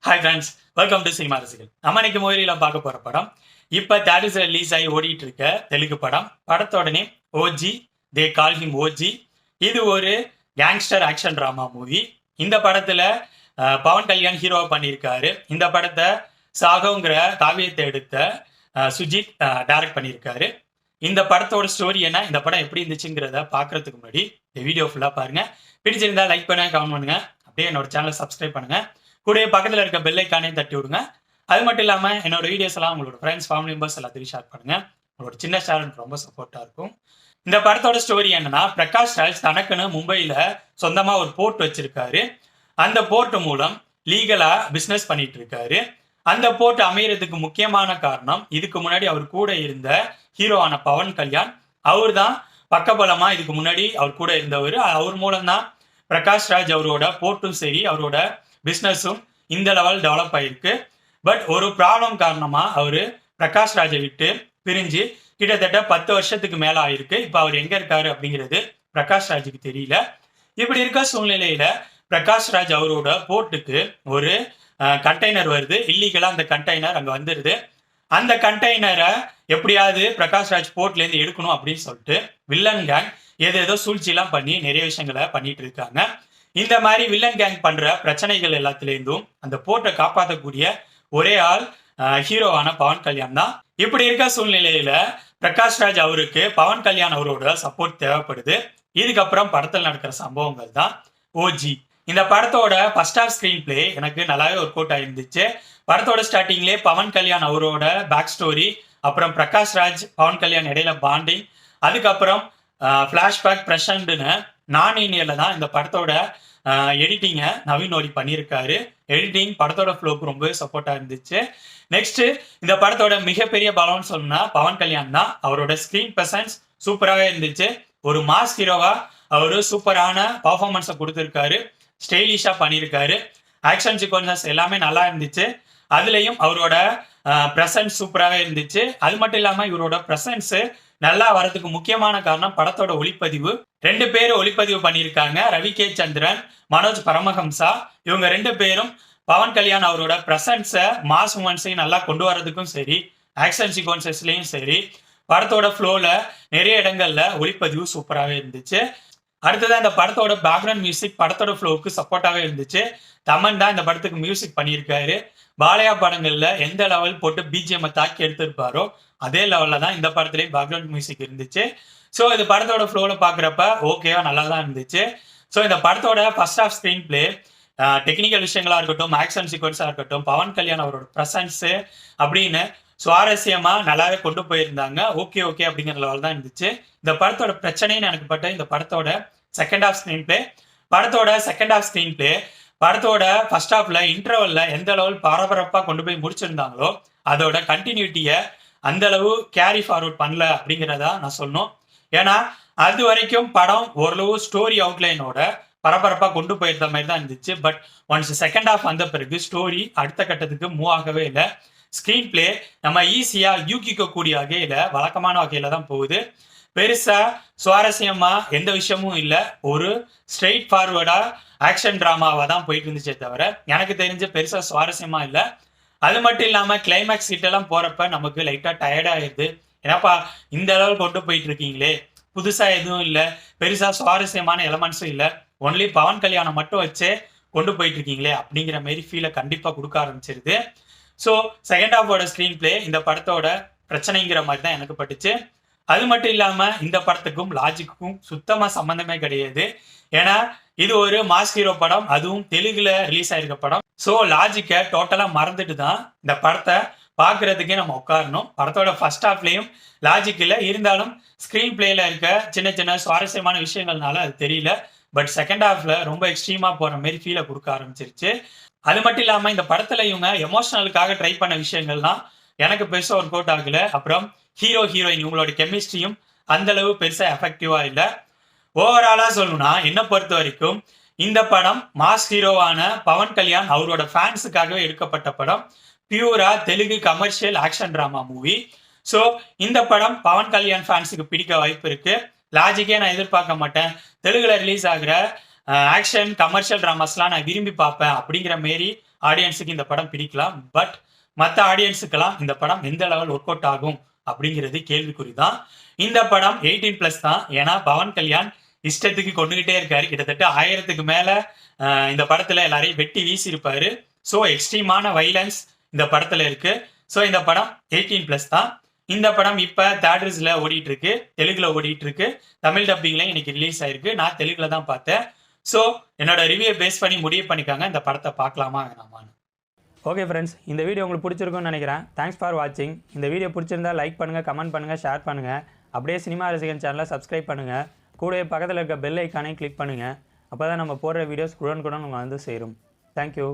Hi friends, welcome to cinema ரசிகர்கள். நம்ம இன்னைக்கு மூவில பார்க்க போற படம் இப்ப தேட்டர்ஸ்ல ரிலீஸ் ஆகி ஓடிட்டு இருக்க தெலுங்கு படம். படத்தோட நேம் ஓஜி. தே கால் ஹிம் ஓஜி. இது ஒரு கேங்ஸ்டர் ஆக்ஷன் டிராமா மூவி. இந்த படத்துல பவன் கல்யாண் ஹீரோவா பண்ணியிருக்காரு. இந்த படத்தை சாகோங்கிற காவியத்தை எடுத்த சுஜித் டைரக்ட் பண்ணியிருக்காரு. இந்த படத்தோட ஸ்டோரி என்ன, இந்த படம் எப்படி இருந்துச்சுங்கிறத பார்க்கறதுக்கு முன்னாடி இந்த வீடியோ ஃபுல்லா பாருங்க. பிடிச்சிருந்தா லைக் பண்ணுங்க, கமெண்ட் பண்ணுங்க, அப்படியே என்னோட சேனலை சப்ஸ்கிரைப் பண்ணுங்க. கூட பக்கத்தில் இருக்க பெல் ஐக்கானே தட்டி விடுங்க. அது மட்டும் இல்லாமல் என்னோட வீடியோஸ் எல்லாம் உங்களோட ஃப்ரெண்ட்ஸ், ஃபேமிலி மெம்பர்ஸ் எல்லாத்தையும் ஷேர் பண்ணுங்க. உங்களோட சின்ன ஷேர் எனக்கு ரொம்ப சப்போர்ட்டா இருக்கும். இந்த படத்தோட ஸ்டோரி என்னன்னா, பிரகாஷ் ராஜ் தனக்குன்னு மும்பையில சொந்தமா ஒரு போர்ட் வச்சிருக்காரு. அந்த போர்ட் மூலம் லீகலா பிசினஸ் பண்ணிட்டு இருக்காரு. அந்த போர்ட் அமையறதுக்கு முக்கியமான காரணம், இதுக்கு முன்னாடி அவர் கூட இருந்த ஹீரோவான பவன் கல்யாண். அவர் தான் பக்கபலமா இதுக்கு முன்னாடி அவர் கூட இருந்தவர். அவர் மூலம் தான் பிரகாஷ் ராஜ் அவரோட போர்ட்டும் சரி, அவரோட பிஸ்னஸும் இந்த லெவல் டெவலப் ஆயிருக்கு. பட் ஒரு ப்ராப்ளம் காரணமா அவரு பிரகாஷ் ராஜை விட்டு பிரிஞ்சு கிட்டத்தட்ட 10 வருஷத்துக்கு மேல ஆயிருக்கு. இப்ப அவர் எங்க இருக்காரு அப்படிங்கிறது பிரகாஷ் ராஜுக்கு தெரியல. இப்படி இருக்க சூழ்நிலையில பிரகாஷ் ராஜ் அவரோட போர்ட்டுக்கு ஒரு கண்டெய்னர் வருது. இல்லீகலா அந்த கண்டெய்னர் அங்க வந்துருது. அந்த கண்டெய்னரை எப்படியாவது பிரகாஷ் ராஜ் போர்ட்ல இருந்து எடுக்கணும் அப்படின்னு சொல்லிட்டு வில்லன் கேங் ஏதோ சூழ்ச்சி எல்லாம் பண்ணி நிறைய விஷயங்களை பண்ணிட்டு இருக்காங்க. இந்த மாதிரி வில்லன் கேங் பண்ற பிரச்சனைகள் எல்லாத்திலேருந்தும் அந்த போர்ட்டை காப்பாற்றக்கூடிய ஒரே ஆள் ஹீரோவான பவன் கல்யாண் தான். இப்படி இருக்க சூழ்நிலையில பிரகாஷ் ராஜ் அவருக்கு பவன் கல்யாண் அவரோட சப்போர்ட் தேவைப்படுது. இதுக்கப்புறம் படத்தில் நடக்கிற சம்பவங்கள் தான் ஓஜி. இந்த படத்தோட ஃபர்ஸ்ட் ஹாஃப் ஸ்கிரீன் பிளே எனக்கு நல்லாவே ஒர்க் அவுட் ஆயிருந்துச்சு. படத்தோட ஸ்டார்டிங்லேயே பவன் கல்யாண் அவரோட பேக் ஸ்டோரி, அப்புறம் பிரகாஷ் ராஜ் பவன் கல்யாண் இடையில பாண்டிங், அதுக்கப்புறம் ஃபிளாஷ்பேக் ப்ரெசண்ட்னு நான் இனியர்ல தான் இந்த படத்தோட எடிட்டிங்கை நவீன் ஓலி பண்ணியிருக்காரு. எடிட்டிங் படத்தோட ஃப்ளோக்கு ரொம்பவே சப்போர்ட்டா இருந்துச்சு. நெக்ஸ்ட் இந்த படத்தோட மிகப்பெரிய பலம்னு சொன்னா பவன் கல்யாண் தான். அவரோட ஸ்கிரீன் பிரசன்ஸ் சூப்பராகவே இருந்துச்சு. ஒரு மாஸ் ஹீரோவா அவரு சூப்பரான பர்ஃபார்மன்ஸை கொடுத்துருக்காரு. ஸ்டைலிஷா பண்ணியிருக்காரு. ஆக்ஷன் சீக்வன்சஸ் எல்லாமே நல்லா இருந்துச்சு. அதுலயும் அவரோட பிரசன்ஸ் சூப்பராகவே இருந்துச்சு. அது மட்டும் இல்லாம இவரோட பிரசன்ஸ் நல்லா வரதுக்கு முக்கியமான காரணம் படத்தோட ஒளிப்பதிவு. 2 பேர் ஒளிப்பதிவு பண்ணியிருக்காங்க. ரவி கே சந்திரன், மனோஜ் பரமஹம்சா. இவங்க 2 பேரும் பவன் கல்யாண் அவரோட பிரசன்ஸை மாஸ் மூமெண்ட்ஸையும் நல்லா கொண்டு வரதுக்கும் சரி, ஆக்ஷன் சீக்வன்சஸ்லயும் சரி, படத்தோட ஃப்ளோல நிறைய இடங்கள்ல ஒளிப்பதிவு சூப்பராகவே இருந்துச்சு. அடுத்ததான் இந்த படத்தோட பேக்ரவுண்ட் மியூசிக் படத்தோட ஃப்ளோவுக்கு சப்போர்ட்டாவே இருந்துச்சு. தமன் தான் இந்த படத்துக்கு மியூசிக் பண்ணியிருக்காரு. பாலையா படங்கள்ல எந்த லெவல் போட்டு பிஜிஎம் தாக்கி எடுத்திருப்பாரோ அதே லெவல்ல தான் இந்த படத்துலயும் பேக்ரவுண்ட் மியூசிக் இருந்துச்சு. ஸோ இந்த படத்தோட ஃப்ளோல பாக்குறப்ப ஓகேவா நல்லா தான் இருந்துச்சு. ஸோ இந்த படத்தோட first half screen play, technical விஷயங்களா இருக்கட்டும், ஆக்ஷன் சீக்வன்ஸா இருக்கட்டும், பவன் கல்யாண் அவரோட பிரசன்ஸ் அப்படின்னு சுவாரஸ்யமா நல்லாவே கொண்டு போயிருந்தாங்க. ஓகே அப்படிங்கிற லெவல் தான் இருந்துச்சு. இந்த படத்தோட பிரச்சனைன்னு எனக்கு பட்ட இந்த படத்தோட செகண்ட் ஹாஃப் ஸ்கிரீன் பிளே. படத்தோட செகண்ட் ஹாஃப் ஸ்கிரீன் பிளே படத்தோட ஃபர்ஸ்ட் ஹாஃப்ல இன்டர்வல்ல எந்த லெவல் பரபரப்பா கொண்டு போய் முடிச்சிருந்தாங்களோ அதோட கண்டினியூட்டியை அந்த அளவு கேரி ஃபார்வர்ட் பண்ணல அப்படிங்கிறதா நான் சொன்னோம். ஏன்னா அது வரைக்கும் படம் ஓரளவு ஸ்டோரி அவுட்லைனோட பரபரப்பா கொண்டு போயிருந்த மாதிரி தான் இருந்துச்சு. பட் ஒன்ஸ் செகண்ட் ஹாஃப் வந்த பிறகு ஸ்டோரி அடுத்த கட்டத்துக்கு மூவ் ஆகவே இல்லை. ஸ்கிரீன் பிளே நம்ம ஈஸியா யூகிக்க கூடிய வகையில, வழக்கமான வகையில தான் போகுது. பெருசா சுவாரஸ்யமா எந்த விஷயமும் இல்லை. ஒரு ஸ்ட்ரெயிட் ஃபார்வர்டா ஆக்ஷன் டிராமாவா தான் போயிட்டு இருந்துச்சே தவிர எனக்கு தெரிஞ்ச பெருசா சுவாரஸ்யமா இல்லை. அது மட்டும் இல்லாம கிளைமேக்ஸ் கிட்ட எல்லாம் போறப்ப நமக்கு லைட்டா டயர்ட் ஆயிடுது. ஏன்னாப்பா இந்த அளவு கொண்டு போயிட்டு இருக்கீங்களே, புதுசா எதுவும் இல்லை, பெருசா சுவாரஸ்யமான எலமெண்ட்ஸும் இல்லை, ஒன்லி பவன் கல்யாணம் மட்டும் வச்சே கொண்டு போயிட்டு இருக்கீங்களே அப்படிங்கிற மாதிரி ஃபீலை கண்டிப்பா கொடுக்க ஆரம்பிச்சிருது. ஸோ செகண்ட் ஹாஃபோட ஸ்கிரீன் பிளே இந்த படத்தோட பிரச்சனைங்கிற மாதிரி தான் எனக்கு பட்டுச்சு. அது மட்டும் இல்லாம இந்த படத்துக்கும் லாஜிக்கும் சுத்தமா சம்பந்தமே கிடையாது. ஏன்னா இது ஒரு மாஸ் ஹீரோ படம், அதுவும் தெலுங்குல ரிலீஸ் ஆயிருக்க படம். ஸோ லாஜிக்கை டோட்டலா மறந்துட்டு தான் இந்த படத்தை பார்க்கறதுக்கே நம்ம உட்காரணும். படத்தோட ஃபர்ஸ்ட் ஹாஃப்லயும் லாஜிக் இல்லை, இருந்தாலும் ஸ்கிரீன் பிளேல இருக்க சின்ன சின்ன சுவாரஸ்யமான விஷயங்கள்னால அது தெரியல. பட் செகண்ட் ஹாஃப்ல ரொம்ப எக்ஸ்ட்ரீமா போற மாதிரி ஃபீலை கொடுக்க ஆரம்பிச்சிருச்சு. அது மட்டும் இல்லாம இந்த படத்துல இவங்க எமோஷனலுக்காக ட்ரை பண்ண விஷயங்கள்லாம் எனக்கு பெருசா ஒர்க் அவுட் ஆகல. அப்புறம் ஹீரோயின் இவங்களோட கெமிஸ்ட்ரியும் அந்த அளவு பெருசா எஃபெக்டிவா இல்லை. ஓவராலா சொல்லணும்னா என்ன பொறுத்த வரைக்கும் இந்த படம் மாஸ் ஹீரோவான பவன் கல்யாண் அவரோட ஃபேன்ஸுக்காகவே எடுக்கப்பட்ட படம். பியூரா Telugu commercial action drama movie. So இந்த படம் பவன் கல்யாண் ஃபேன்ஸுக்கு பிடிக்க வாய்ப்பு இருக்கு. லாஜிக்கே நான் எதிர்பார்க்க மாட்டேன். தெலுங்குல ரிலீஸ் ஆகிற ஆக்ஷன் கமர்ஷியல் டிராமாஸ்லாம் நான் விரும்பி பார்ப்பேன் அப்படிங்கிற மாரி ஆடியன்ஸுக்கு இந்த படம் பிடிக்கலாம். பட் மற்ற ஆடியன்ஸுக்கெல்லாம் இந்த படம் எந்த லெவல் ஒர்க் அவுட் ஆகும் அப்படிங்கிறது கேள்விக்குறி தான். இந்த படம் 18+ தான். ஏன்னா பவன் கல்யாண் இஷ்டத்துக்கு கொண்டுகிட்டே இருக்காரு. கிட்டத்தட்ட 1000க்கு மேல இந்த படத்துல எல்லாரையும் வெட்டி வீசி இருப்பாரு. ஸோ எக்ஸ்ட்ரீமான வைலன்ஸ் இந்த படத்துல இருக்கு. ஸோ இந்த படம் 18+ தான். இந்த படம் இப்ப தியேட்டர்ஸ்ல ஓடிட்டு இருக்கு, தெலுங்குல ஓடிட்டு இருக்கு, தமிழ் டப்பிங்லயும் இன்னைக்கு ரிலீஸ் ஆயிருக்கு. நான் தெலுங்குல தான் பார்த்தேன். ஸோ என்னோட ரிவ்யூ பேஸ் பண்ணி முடிவு பண்ணிக்காங்க இந்த படத்தை பார்க்கலாமா வேணாமான்னு. ஓகே ஃப்ரெண்ட்ஸ், இந்த வீடியோ உங்களுக்கு பிடிச்சிருக்கும்னு நினைக்கிறேன். தேங்க்ஸ் ஃபார் வாட்சிங். இந்த வீடியோ பிடிச்சிருந்தா லைக் பண்ணுங்கள், கமெண்ட் பண்ணுங்கள், ஷேர் பண்ணுங்கள். அப்படியே சினிமா ரசிகன் சேனலை சப்ஸ்கிரைப் பண்ணுங்கள். கூடவே பக்கத்தில் இருக்க பெல் ஐக்கானையும் கிளிக் பண்ணுங்கள். அப்போ தான் நம்ம போடுற வீடியோஸ் உடனுக்குடன் உங்களுக்கு வந்து சேரும். தேங்க்யூ.